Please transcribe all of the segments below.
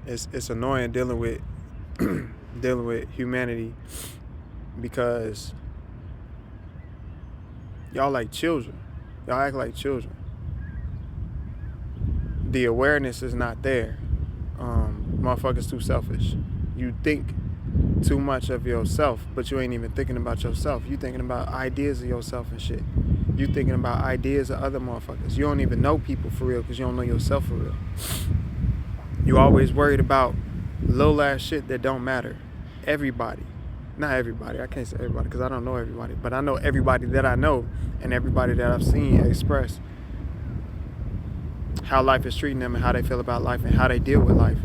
it's annoying dealing with dealing with humanity because y'all like children. Y'all act like children. The awareness is not there. Motherfuckers too selfish. You think too much of yourself, but you ain't even thinking about yourself. You thinking about ideas of yourself and shit. You thinking about ideas of other motherfuckers. You don't even know people for real because you don't know yourself for real. You always worried about little ass shit that don't matter. Everybody. Not everybody. I can't say everybody because I don't know everybody. But I know everybody that I know and everybody that I've seen express how life is treating them and how they feel about life and how they deal with life.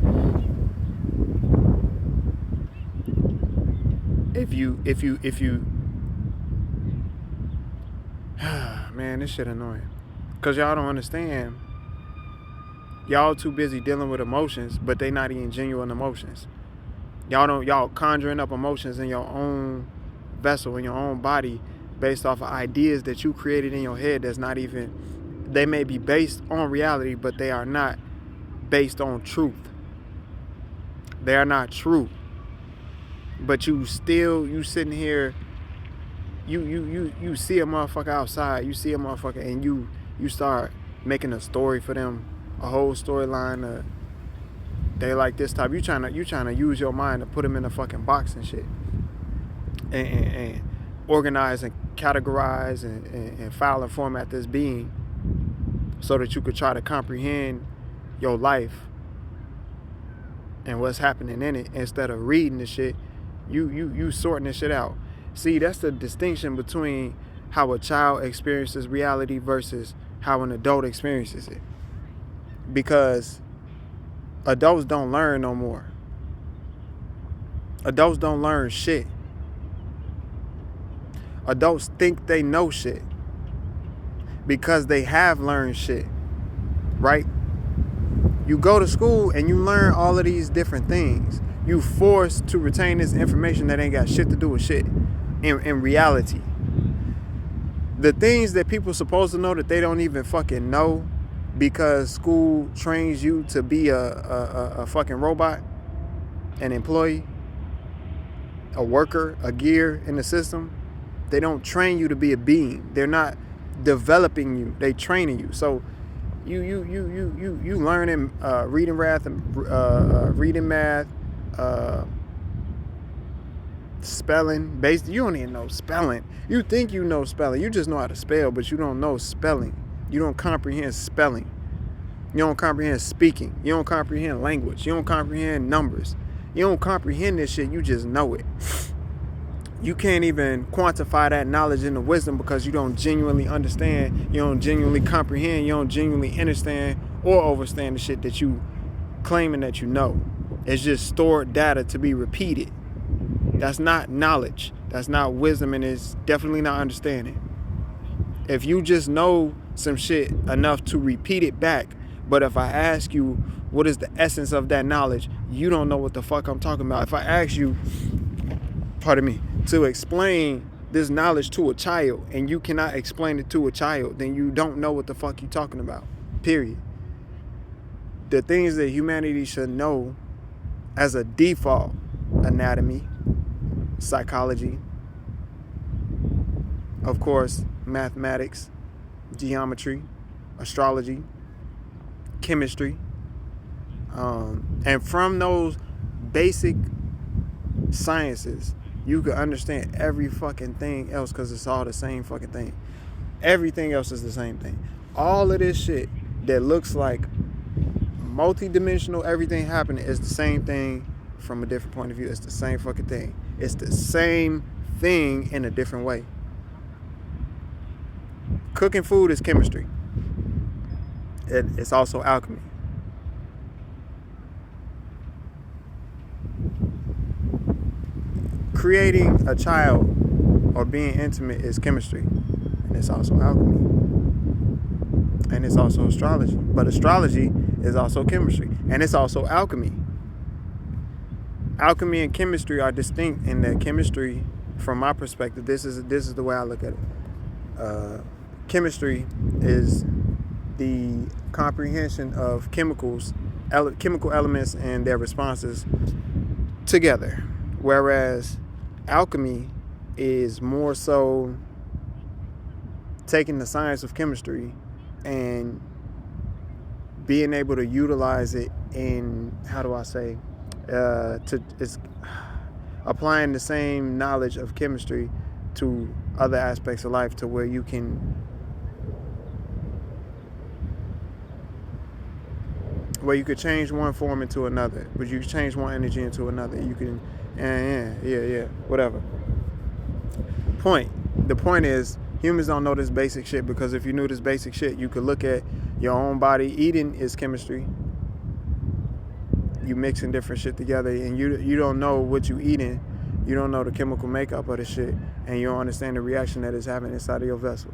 If you man, this shit annoying. Cause y'all don't understand. Y'all too busy dealing with emotions, but they not even genuine emotions. Y'all conjuring up emotions in your own vessel, in your own body, based off of ideas that you created in your head that's not even, they may be based on reality, but they are not based on truth. They are not true. But you sitting here, you see a motherfucker outside, you see a motherfucker and you start making a story for them, a whole storyline. They like this type. You trying to use your mind to put them in a fucking box and shit, and organize and categorize and file and format this being, so that you could try to comprehend your life and what's happening in it instead of reading the shit. You sorting this shit out. See, that's the distinction between how a child experiences reality versus how an adult experiences it. Because adults don't learn no more. Adults don't learn shit. Adults think they know shit because they have learned shit, right? You go to school and you learn all of these different things. You forced to retain this information that ain't got shit to do with shit in reality. The things that people supposed to know that they don't even fucking know because school trains you to be a fucking robot, an employee, a worker, a gear in the system. They don't train you to be a being. They're not developing you. They training you. So you learning reading math, spelling. You don't even know spelling. You think you know spelling. You just know how to spell, but you don't know spelling. You don't comprehend spelling. You don't comprehend speaking. You don't comprehend language. You don't comprehend numbers. You don't comprehend this shit. You just know it. You can't even quantify that knowledge and the wisdom because you don't genuinely understand. You don't genuinely comprehend. You don't genuinely understand or overstand the shit that you claiming that you know. It's just stored data to be repeated. That's not knowledge. That's not wisdom, and it's definitely not understanding. If you just know some shit enough to repeat it back, but if I ask you what is the essence of that knowledge, you don't know what the fuck I'm talking about. If I ask you, pardon me, to explain this knowledge to a child and you cannot explain it to a child, then you don't know what the fuck you're talking about. Period. The things that humanity should know as a default: anatomy, psychology, of course, mathematics, geometry, astrology, chemistry. And from those basic sciences, you can understand every fucking thing else because it's all the same fucking thing. Everything else is the same thing. All of this shit that looks like multi-dimensional everything happening is the same thing from a different point of view. It's the same fucking thing. It's the same thing in a different way. Cooking food is chemistry. It's also alchemy. Creating a child or being intimate is chemistry, and it's also alchemy, and it's also astrology. But astrology is also chemistry, and it's also alchemy. Alchemy and chemistry are distinct in that chemistry, from my perspective, this is the way I look at it. Chemistry is the comprehension of chemicals chemical elements and their responses together. Whereas alchemy is more so taking the science of chemistry and being able to utilize it in, how do I say, it's applying the same knowledge of chemistry to other aspects of life, to where you can could change one form into another, but you can change one energy into another. You can, whatever. The point is, humans don't know this basic shit, because if you knew this basic shit, you could look at your own body. Eating is chemistry. You mixing different shit together, and you don't know what you eating. You don't know the chemical makeup of the shit, and you don't understand the reaction that it's having inside of your vessel.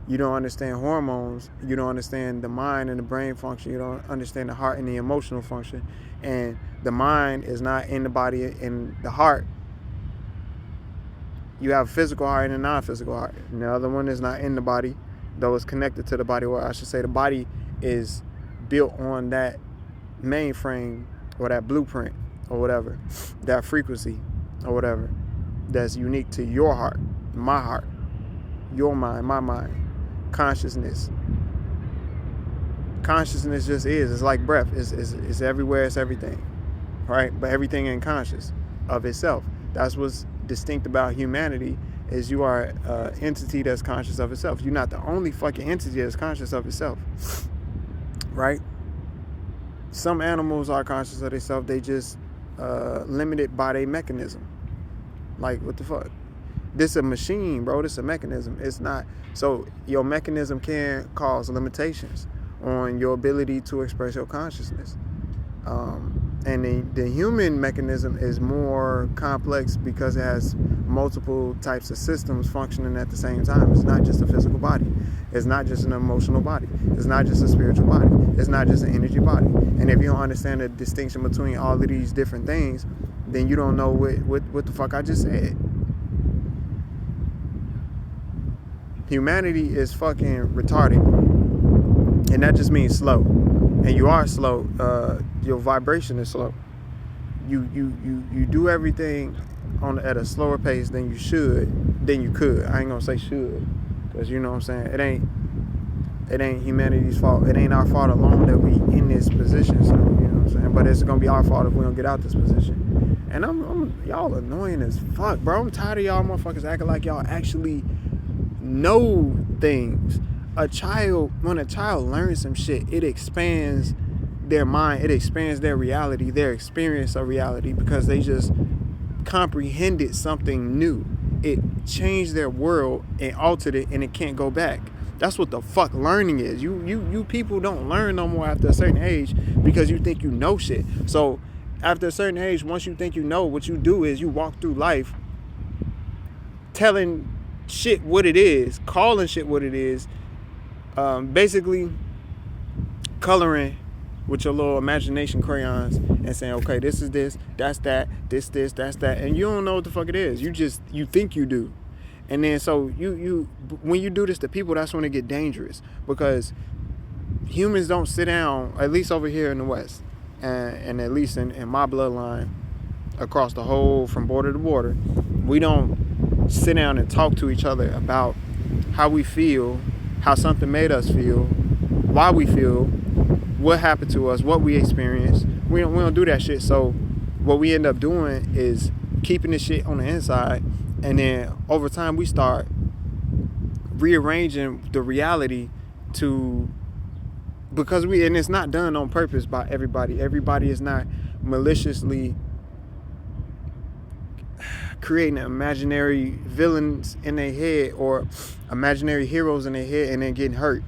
You don't understand hormones. You don't understand the mind and the brain function. You don't understand the heart and the emotional function. And the mind is not in the body and the heart. You have a physical heart and a non-physical heart. And the other one is not in the body, though it's connected to the body. Or I should say the body is built on that mainframe or that blueprint or whatever, that frequency or whatever, that's unique to your heart, my heart, your mind, my mind. Consciousness just is. It's like breath. It's everywhere. It's everything, right? But everything ain't conscious of itself. That's what's distinct about humanity, is you are an entity that's conscious of itself. You're not the only fucking entity that's conscious of itself, right? Some animals are conscious of themselves. They just limited by their mechanism. Like, what the fuck? This is a machine, bro. This is a mechanism. It's not. So your mechanism can cause limitations on your ability to express your consciousness. And the human mechanism is more complex because it has multiple types of systems functioning at the same time. It's not just a physical body. It's not just an emotional body. It's not just a spiritual body. It's not just an energy body. And if you don't understand the distinction between all of these different things, then you don't know what the fuck I just said. Humanity is fucking retarded, and that just means slow. And you are slow. Your vibration is slow. You do everything at a slower pace than you could. I ain't gonna say should, because you know what I'm saying. It ain't humanity's fault. It ain't our fault alone that we in this position. So you know what I'm saying. But it's gonna be our fault if we don't get out this position. And I'm y'all annoying as fuck, bro. I'm tired of y'all motherfuckers acting like y'all actually know things. When a child learns some shit, it expands their mind, it expands their reality, their experience of reality, because they just comprehended something new. It changed their world and altered it, and it can't go back. That's what the fuck learning is. You people don't learn no more after a certain age because you think you know shit. So after a certain age, once you think you know, what you do is you walk through life telling shit what it is, calling shit what it is, basically coloring with your little imagination crayons and saying, okay, this is this, that's that, this, that's that, and you don't know what the fuck it is. You think you do. And then so you when you do this to people, that's when it get dangerous, because humans don't sit down, at least over here in the West, and at least in my bloodline, across the whole, from border to border, we don't sit down and talk to each other about how we feel, how something made us feel, why we feel, what happened to us, what we experienced. We don't do that shit. So what we end up doing is keeping this shit on the inside, and then over time we start rearranging the reality because and it's not done on purpose by everybody. Everybody is not maliciously creating imaginary villains in their head or imaginary heroes in their head and then getting hurt.